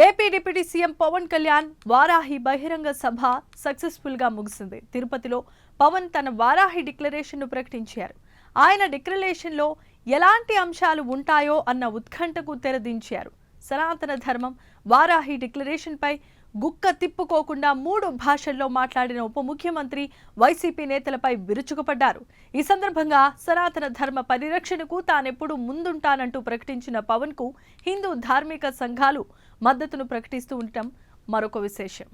AP deputy CM Pawan Kalyan Varahi బహిరంగ సభ successful గా ముగిసింది. తిరుపతిలో పవన్ తన వారాహి డిక్లరేషన్ ను ప్రకటించారు. ఆయన డిక్లరేషన్ లో ఎలాంటి అంశాలు ఉంటాయో అన్న ఉత్కంఠకు తెరదించారు. సనాతన ధర్మం వారాహి డిక్లరేషన్ పై గుక్క తిప్పుకోకుండా 3 భాషల్లో మాట్లాడిన ఉప ముఖ్యమంత్రి వైసీపీ నేతలపై విరుచుకుపడ్డారు. ఈ సందర్భంగా సనాతన ధర్మ పరిరక్షణకు తానెప్పుడు ముందుంటానంటూ ప్రకటించిన పవన్ కు హిందూ ధార్మిక సంఘాలు మద్దతును ప్రకటిస్తూ ఉండటం మరొక విశేషం.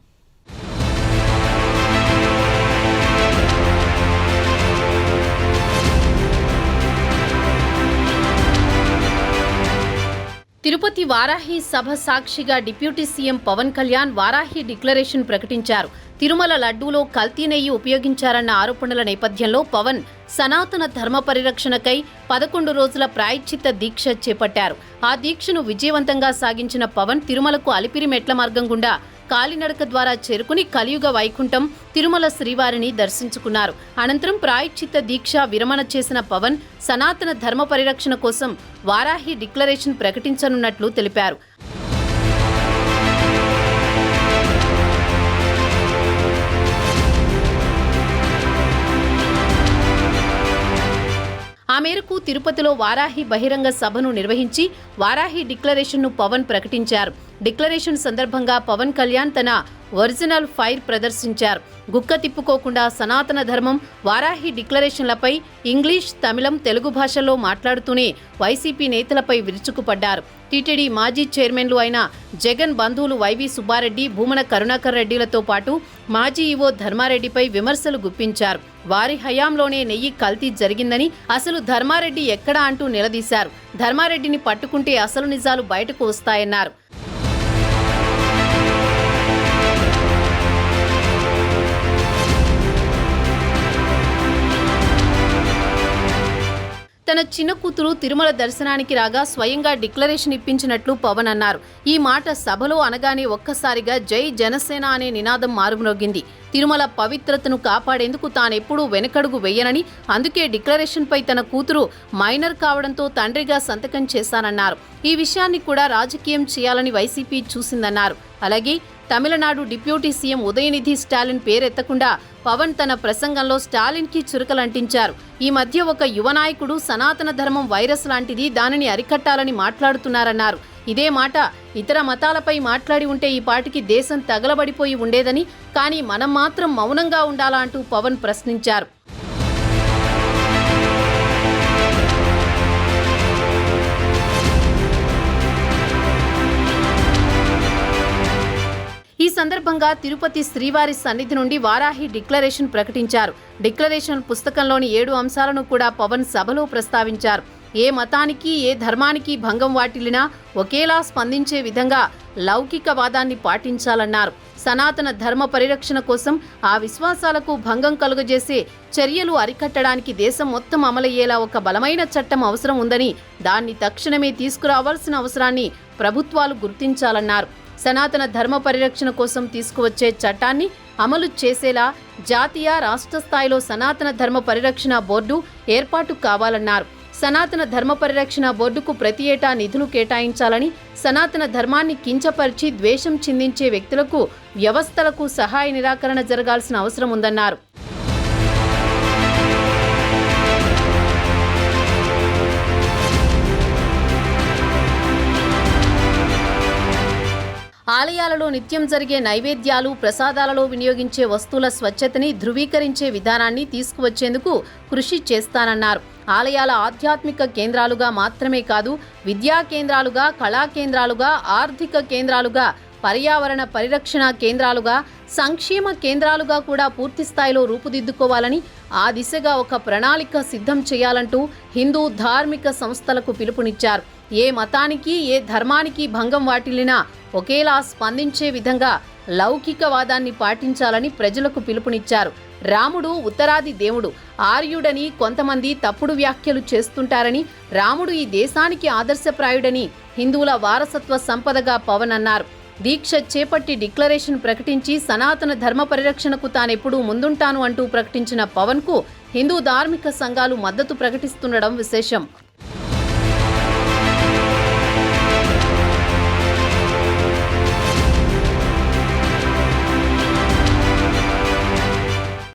తిరుపతి వారాహి సభ సాక్షిగా deputy CM Pawan Kalyan Varahi declaration ప్రకటించారు. తిరుమల లడ్డూలో కల్తీ నెయ్యి ఉపయోగించారన్న ఆరోపణల నేపథ్యంలో పవన్ సనాతన ధర్మ పరిరక్షణకై 11 రోజుల ప్రాయశ్చిత్త దీక్ష చేపట్టారు. ఆ దీక్షను విజయవంతంగా సాగించిన పవన్ తిరుమలకు అలిపిరి మెట్ల మార్గం గుండా కాలినడక ద్వారా చేరుకుని కలియుగ వైకుంఠం తిరుమల శ్రీవారిని దర్శించుకున్నారు. అనంతరం ప్రాయశ్చిత్త దీక్ష విరమణ చేసిన పవన్ సనాతన ధర్మ పరిరక్షణ కోసం వారాహి డిక్లరేషన్ ప్రకటించనున్నట్లు తెలిపారు. ఆ మేరకు తిరుపతిలో వారాహి బహిరంగ సభను నిర్వహించి వారాహి డిక్లరేషన్ను పవన్ ప్రకటించారు. డిక్లరేషన్ సందర్భంగా పవన్ కళ్యాణ్ తన ఒరిజినల్ ఫైర్ ప్రదర్శించారు. గుక్క తిప్పుకోకుండా సనాతన ధర్మం వారాహి డిక్లరేషన్లపై ఇంగ్లీష్, తమిళం, తెలుగు భాషల్లో మాట్లాడుతూనే వైసీపీ నేతలపై విరుచుకుపడ్డారు. టీటీడీ మాజీ చైర్మన్లు అయిన జగన్ బంధువులు వైవి సుబ్బారెడ్డి, భూమన కరుణాకర్ రెడ్డిలతో పాటు మాజీ ఈవో ధర్మారెడ్డిపై విమర్శలు గుప్పించారు. వారి హయాంలోనే నెయ్యి కల్తీ జరిగిందని, అసలు ధర్మారెడ్డి ఎక్కడా అంటూ నిలదీశారు. ధర్మారెడ్డిని పట్టుకుంటే అసలు నిజాలు బయటకు వస్తాయన్నారు. తన చిన్న కూతురు తిరుమల దర్శనానికి రాగా స్వయంగా డిక్లరేషన్ ఇప్పించినట్లు పవన్ అన్నారు. ఈ మాట సభలో అనగానే ఒక్కసారిగా జై జనసేన అనే నినాదం మారుమ్రోగింది. తిరుమల పవిత్రతను కాపాడేందుకు తానెప్పుడూ వెనకడుగు వేయనని, అందుకే డిక్లరేషన్పై తన కూతురు మైనర్ కావడంతో తండ్రిగా సంతకం చేశానన్నారు. ఈ విషయాన్ని కూడా రాజకీయం చేయాలని వైసీపీ చూసిందన్నారు. అలాగే తమిళనాడు డిప్యూటీ సీఎం ఉదయనిధి స్టాలిన్ పేరెత్తకుండా పవన్ తన ప్రసంగంలో స్టాలిన్కి చురకలంటించారు. ఈ మధ్య ఒక యువ నాయకుడు సనాతన ధర్మం వైరస్ లాంటిది, దానిని అరికట్టాలని మాట్లాడుతున్నారన్నారు. ఇదే మాట ఇతర మతాలపై మాట్లాడి ఉంటే ఈ పాటికి దేశం తగలబడిపోయి ఉండేదని, కానీ మనం మాత్రం మౌనంగా ఉండాలా అంటూ పవన్ ప్రశ్నించారు. ఈ సందర్భంగా తిరుపతి శ్రీవారి సన్నిధి నుండి వారాహి డిక్లరేషన్ ప్రకటించారు. డిక్లరేషన్ పుస్తకంలోని 7 అంశాలను కూడా పవన్ సభలో ప్రస్తావించారు. ఏ మతానికి, ఏ ధర్మానికి భంగం వాటిల్లినా ఒకేలా స్పందించే విధంగా లౌకికవాదాన్ని పాటించాలన్నారు. సనాతన ధర్మ పరిరక్షణ కోసం ఆ విశ్వాసాలకు భంగం కలుగజేసే చర్యలు అరికట్టడానికి దేశం మొత్తం అమలయ్యేలా ఒక బలమైన చట్టం అవసరం ఉందని, దాన్ని తక్షణమే తీసుకురావాల్సిన అవసరాన్ని ప్రభుత్వాలు గుర్తించాలన్నారు. సనాతన ధర్మ పరిరక్షణ కోసం తీసుకువచ్చే చట్టాన్ని అమలు చేసేలా జాతీయ, రాష్ట్ర స్థాయిలో సనాతన ధర్మ పరిరక్షణ బోర్డు ఏర్పాటు కావాలన్నారు. సనాతన ధర్మ పరిరక్షణ బోర్డుకు ప్రతి ఏటా నిధులు కేటాయించాలని, సనాతన ధర్మాన్ని కించపరిచి ద్వేషం చిందించే వ్యక్తులకు, వ్యవస్థలకు సహాయ నిరాకరణ జరగాల్సిన అవసరం ఉందన్నారు. ఆలయాలలో నిత్యం జరిగే నైవేద్యాలు, ప్రసాదాలలో వినియోగించే వస్తువుల స్వచ్ఛతని ధృవీకరించే విధానాన్ని తీసుకువచ్చేందుకు కృషి చేస్తానన్నారు. ఆలయాల ఆధ్యాత్మిక కేంద్రాలుగా మాత్రమే కాదు, విద్యా కేంద్రాలుగా, కళా కేంద్రాలుగా, ఆర్థిక కేంద్రాలుగా, పర్యావరణ పరిరక్షణ కేంద్రాలుగా, సంక్షేమ కేంద్రాలుగా కూడా పూర్తిస్థాయిలో రూపుదిద్దుకోవాలని, ఆ దిశగా ఒక ప్రణాళిక సిద్ధం చేయాలంటూ హిందూ ధార్మిక సంస్థలకు పిలుపునిచ్చారు. ఏ మతానికి, ఏ ధర్మానికి భంగం వాటిల్లినా ఒకేలా స్పందించే విధంగా లౌకికవాదాన్ని పాటించాలని ప్రజలకు పిలుపునిచ్చారు. రాముడు ఉత్తరాది దేవుడు, ఆర్యుడని కొంతమంది తప్పుడు వ్యాఖ్యలు చేస్తుంటారని, రాముడు ఈ దేశానికి ఆదర్శప్రాయుడని హిందువుల వారసత్వ సంపదగా పవన్ అన్నారు. దీక్ష చేపట్టి డిక్లరేషన్ ప్రకటించి సనాతన ధర్మ పరిరక్షణకు తానెప్పుడూ ముందుంటాను అంటూ ప్రకటించిన పవన్ కు హిందూ ధార్మిక సంఘాలు మద్దతు ప్రకటిస్తుండడం విశేషం.